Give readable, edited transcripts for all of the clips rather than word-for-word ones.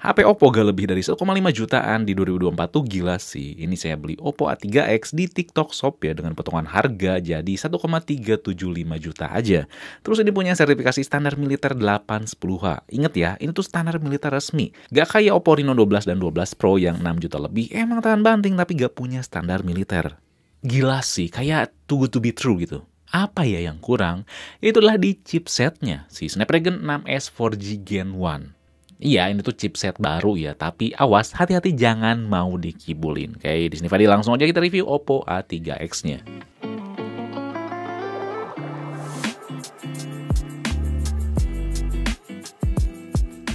HP Oppo gak lebih dari 1,5 jutaan di 2024 tuh gila sih. Ini saya beli Oppo A3X di TikTok Shop ya dengan potongan harga jadi 1,375 juta aja. Terus ini punya sertifikasi standar militer 810H. Ingat ya, ini tuh standar militer resmi. Gak kayak Oppo Reno 12 dan 12 Pro yang 6 juta lebih emang tahan banting tapi gak punya standar militer. Gila sih, kayak too good to be true gitu. Apa ya yang kurang? Itulah di chipsetnya, si Snapdragon 6S 4G Gen 1. Iya, ini tuh chipset baru ya, tapi awas, hati-hati jangan mau dikibulin. Oke, di sini Fadi langsung aja kita review Oppo A3X-nya.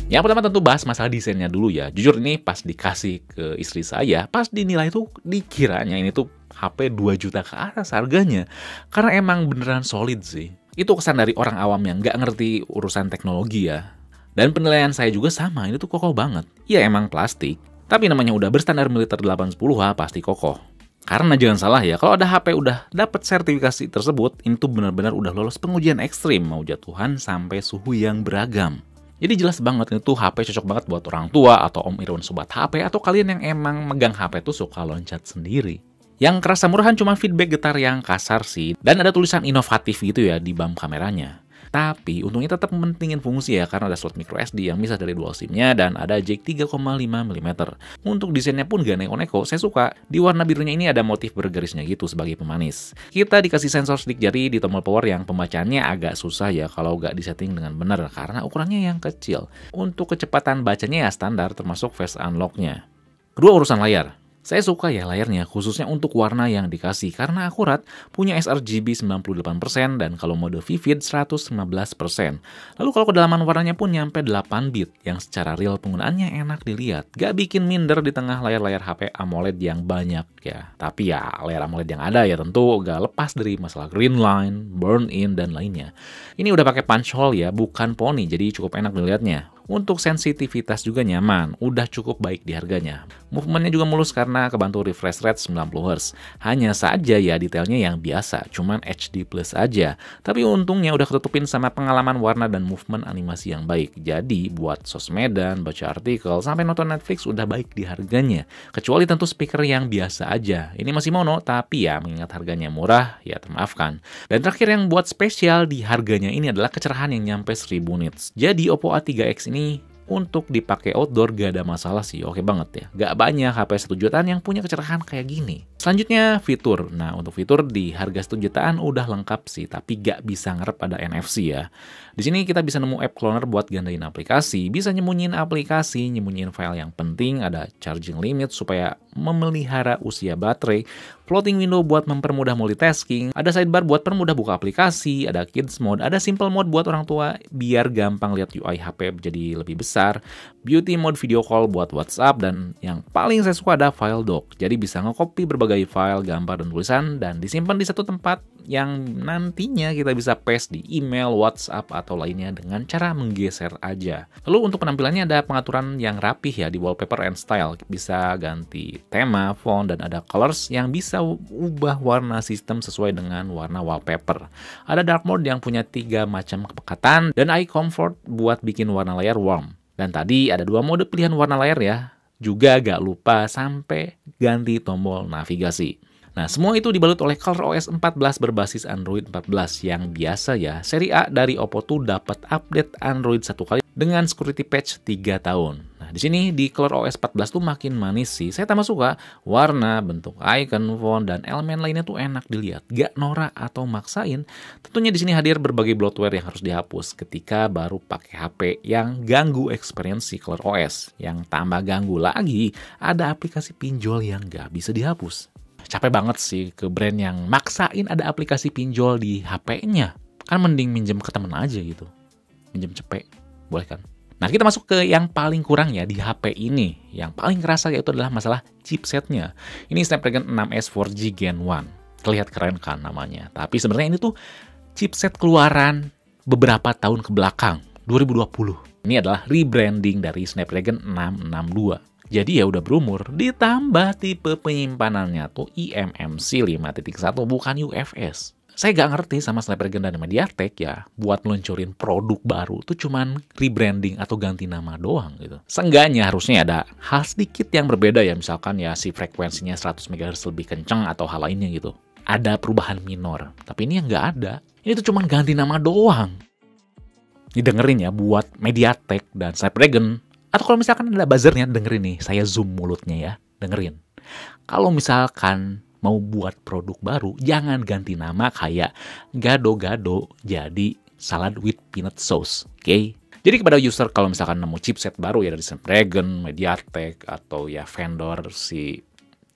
Yang pertama tentu bahas masalah desainnya dulu ya. Jujur ini pas dikasih ke istri saya, pas dinilai tuh dikiranya ini tuh HP 2 juta ke atas harganya. Karena emang beneran solid sih. Itu kesan dari orang awam yang nggak ngerti urusan teknologi ya. Dan penilaian saya juga sama, ini tuh kokoh banget. Ya emang plastik, tapi namanya udah berstandar militer 810H pasti kokoh. Karena jangan salah ya, kalau ada HP udah dapat sertifikasi tersebut, ini tuh benar-benar udah lolos pengujian ekstrim, mau jatuhan sampai suhu yang beragam. Jadi jelas banget ini tuh HP cocok banget buat orang tua atau Om Irwan sobat HP atau kalian yang emang megang HP tuh suka loncat sendiri. Yang kerasa murahan cuma feedback getar yang kasar sih, dan ada tulisan inovatif gitu ya di bump kameranya. Tapi untungnya tetap mentingin fungsi ya karena ada slot micro SD yang bisa dari dual SIM-nya dan ada jack 3,5 mm. Untuk desainnya pun gak neko-neko, saya suka. Di warna birunya ini ada motif bergarisnya gitu sebagai pemanis. Kita dikasih sensor sidik jari di tombol power yang pembacaannya agak susah ya kalau gak disetting dengan benar karena ukurannya yang kecil. Untuk kecepatan bacanya ya standar termasuk face unlock-nya. Kedua urusan layar. Saya suka ya layarnya, khususnya untuk warna yang dikasih, karena akurat, punya sRGB 98% dan kalau mode Vivid 115%. Lalu kalau kedalaman warnanya pun nyampe 8 bit, yang secara real penggunaannya enak dilihat. Gak bikin minder di tengah layar-layar HP AMOLED yang banyak ya. Tapi ya, layar AMOLED yang ada ya tentu gak lepas dari masalah green line, burn in, dan lainnya. Ini udah pakai punch hole ya, bukan poni, jadi cukup enak dilihatnya. Untuk sensitivitas juga nyaman, udah cukup baik di harganya. Movementnya juga mulus karena kebantu refresh rate 90Hz. Hanya saja ya detailnya yang biasa, cuman HD plus aja. Tapi untungnya udah ketutupin sama pengalaman warna dan movement animasi yang baik. Jadi buat sosmedan, baca artikel, sampai nonton Netflix udah baik di harganya. Kecuali tentu speaker yang biasa aja. Ini masih mono, tapi ya mengingat harganya murah, ya termaafkan. Dan terakhir yang buat spesial di harganya ini adalah kecerahan yang nyampe 1000 nits. Jadi Oppo A3X ini untuk dipakai outdoor gak ada masalah sih, oke banget ya. Gak banyak HP 1 jutaan yang punya kecerahan kayak gini. Selanjutnya fitur. Nah untuk fitur di harga 1 jutaan udah lengkap sih, tapi gak bisa ngerep ada NFC ya. Di sini kita bisa nemu app cloner buat gandain aplikasi, bisa nyembunyiin aplikasi, nyembunyiin file yang penting, ada charging limit supaya memelihara usia baterai, floating window buat mempermudah multitasking, ada sidebar buat permudah buka aplikasi, ada kids mode, ada simple mode buat orang tua biar gampang lihat UI HP jadi lebih besar, beauty mode video call buat WhatsApp, dan yang paling saya suka ada file dock. Jadi bisa nge-copy berbagai file, gambar, dan tulisan dan disimpan di satu tempat yang nantinya kita bisa paste di email, WhatsApp, atau lainnya dengan cara menggeser aja. Lalu untuk penampilannya ada pengaturan yang rapih ya di wallpaper and style. Bisa ganti tema, font, dan ada colors yang bisa ubah warna sistem sesuai dengan warna wallpaper. Ada dark mode yang punya 3 macam kepekatan dan eye comfort buat bikin warna layar warm. Dan tadi ada 2 mode pilihan warna layar ya. Juga gak lupa sampai ganti tombol navigasi. Nah, semua itu dibalut oleh ColorOS 14 berbasis Android 14 yang biasa ya. Seri A dari Oppo tuh dapat update Android 1 kali dengan security patch 3 tahun. Nah, di sini di ColorOS 14 tuh makin manis sih. Saya tambah suka warna, bentuk icon, font, dan elemen lainnya tuh enak dilihat. Gak norak atau maksain. Tentunya di sini hadir berbagai bloatware yang harus dihapus ketika baru pakai HP yang ganggu experience si ColorOS. Yang tambah ganggu lagi, ada aplikasi pinjol yang gak bisa dihapus. Capek banget sih ke brand yang maksain ada aplikasi pinjol di HP-nya. Kan mending minjem ke temen aja gitu. Minjem cepet, boleh kan? Nah kita masuk ke yang paling kurang ya di HP ini. Yang paling kerasa yaitu adalah masalah chipsetnya. Ini Snapdragon 6S 4G Gen 1. Terlihat keren kan namanya. Tapi sebenarnya ini tuh chipset keluaran beberapa tahun ke belakang, 2020. Ini adalah rebranding dari Snapdragon 662. Jadi ya udah berumur, ditambah tipe penyimpanannya tuh eMMC 5.1 bukan UFS. Saya nggak ngerti sama Snapdragon dan MediaTek ya, buat meluncurin produk baru tuh cuman rebranding atau ganti nama doang gitu. Seenggaknya harusnya ada hal sedikit yang berbeda ya, misalkan ya si frekuensinya 100 MHz lebih kenceng atau hal lainnya gitu. Ada perubahan minor, tapi ini yang nggak ada. Ini tuh cuman ganti nama doang. Didengerin ya buat MediaTek dan Snapdragon. Atau kalau misalkan ada buzzernya, dengerin nih, saya zoom mulutnya ya, dengerin. Kalau misalkan mau buat produk baru, jangan ganti nama kayak gado-gado jadi salad with peanut sauce, oke? Jadi kepada user kalau misalkan nemu chipset baru ya dari Snapdragon, MediaTek, atau ya vendor si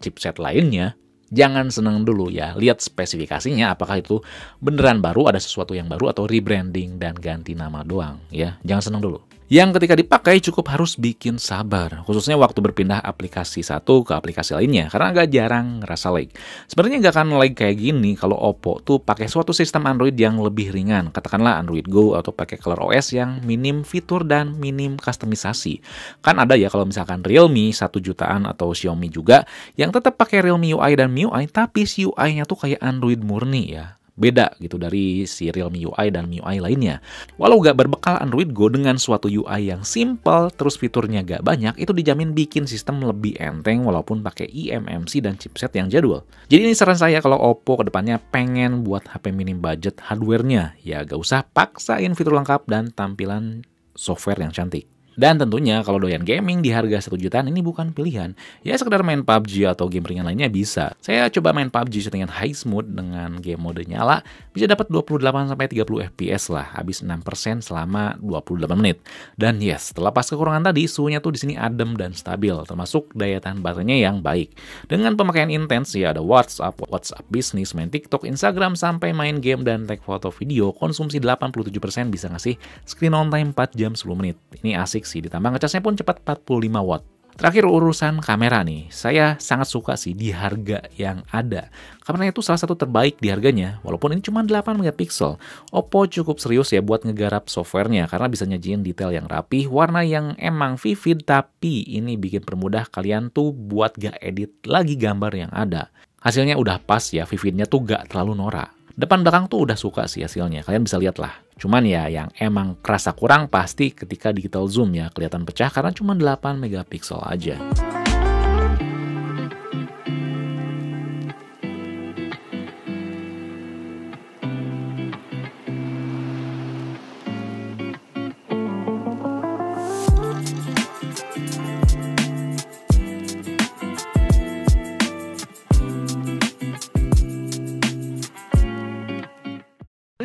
chipset lainnya, jangan seneng dulu ya, lihat spesifikasinya apakah itu beneran baru, ada sesuatu yang baru, atau rebranding dan ganti nama doang ya, jangan seneng dulu. Yang ketika dipakai cukup harus bikin sabar, khususnya waktu berpindah aplikasi satu ke aplikasi lainnya, karena agak jarang ngerasa lag. Sebenarnya nggak akan lag kayak gini kalau Oppo tuh pakai suatu sistem Android yang lebih ringan, katakanlah Android Go atau pakai ColorOS yang minim fitur dan minim kustomisasi. Kan ada ya kalau misalkan Realme 1 jutaan atau Xiaomi juga, yang tetap pakai Realme UI dan MIUI, tapi si UI-nya tuh kayak Android murni ya. Beda gitu dari si Realme UI dan MIUI lainnya. Walau gak berbekal Android Go dengan suatu UI yang simple, terus fiturnya gak banyak, itu dijamin bikin sistem lebih enteng walaupun pakai eMMC dan chipset yang jadul. Jadi ini saran saya kalau Oppo kedepannya pengen buat HP minim budget hardware-nya, ya gak usah paksain fitur lengkap dan tampilan software yang cantik. Dan tentunya kalau doyan gaming di harga 1 jutaan ini bukan pilihan. Ya sekedar main PUBG atau game ringan lainnya bisa. Saya coba main PUBG settingan high smooth dengan game mode nyala, bisa dapat 28-30 FPS lah, habis 6% selama 28 menit. Dan yes, terlepas kekurangan tadi, suhunya tuh di sini adem dan stabil, termasuk daya tahan baterainya yang baik. Dengan pemakaian intens ya, ada WhatsApp bisnis, main TikTok, Instagram, sampai main game dan tag foto video, konsumsi 87% bisa ngasih screen on time 4 jam 10 menit. Ini asik sih, ditambah ngecasnya pun cepat 45 watt. Terakhir urusan kamera nih, saya sangat suka sih di harga yang ada. Kameranya itu salah satu terbaik di harganya, walaupun ini cuma 8 megapiksel. Oppo cukup serius ya buat ngegarap softwarenya, karena bisa nyajiin detail yang rapi, warna yang emang vivid, tapi ini bikin permudah kalian tuh buat gak edit lagi gambar yang ada. Hasilnya udah pas ya, vividnya tuh gak terlalu norak. Depan belakang tuh udah suka sih hasilnya, kalian bisa lihat lah. Cuman ya yang emang kerasa kurang pasti ketika digital zoom ya, kelihatan pecah karena cuma 8 megapiksel aja.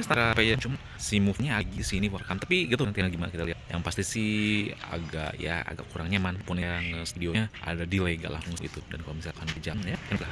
Setara kayak cuma si move-nya lagi sini rekam, tapi gitu nanti gimana kita lihat. Yang pasti sih agak kurang nyaman, pun yang studionya ada delay gak langsung gitu, dan kalau misalkan jam ya lah.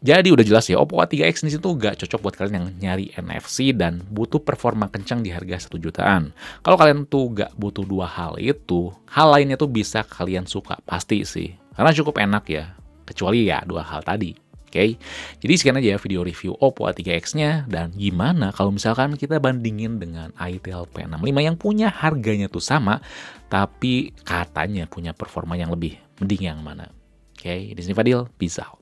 Jadi udah jelas ya, Oppo A3X ini tuh gak cocok buat kalian yang nyari NFC dan butuh performa kencang di harga 1 jutaan. Kalau kalian tuh gak butuh dua hal itu, hal lainnya tuh bisa kalian suka, pasti sih. Karena cukup enak ya, kecuali ya dua hal tadi. Oke, jadi sekian aja video review Oppo A3X-nya, dan gimana kalau misalkan kita bandingin dengan Itel P65 yang punya harganya tuh sama, tapi katanya punya performa yang lebih, mending yang mana? Oke, di sini Fadil, peace out.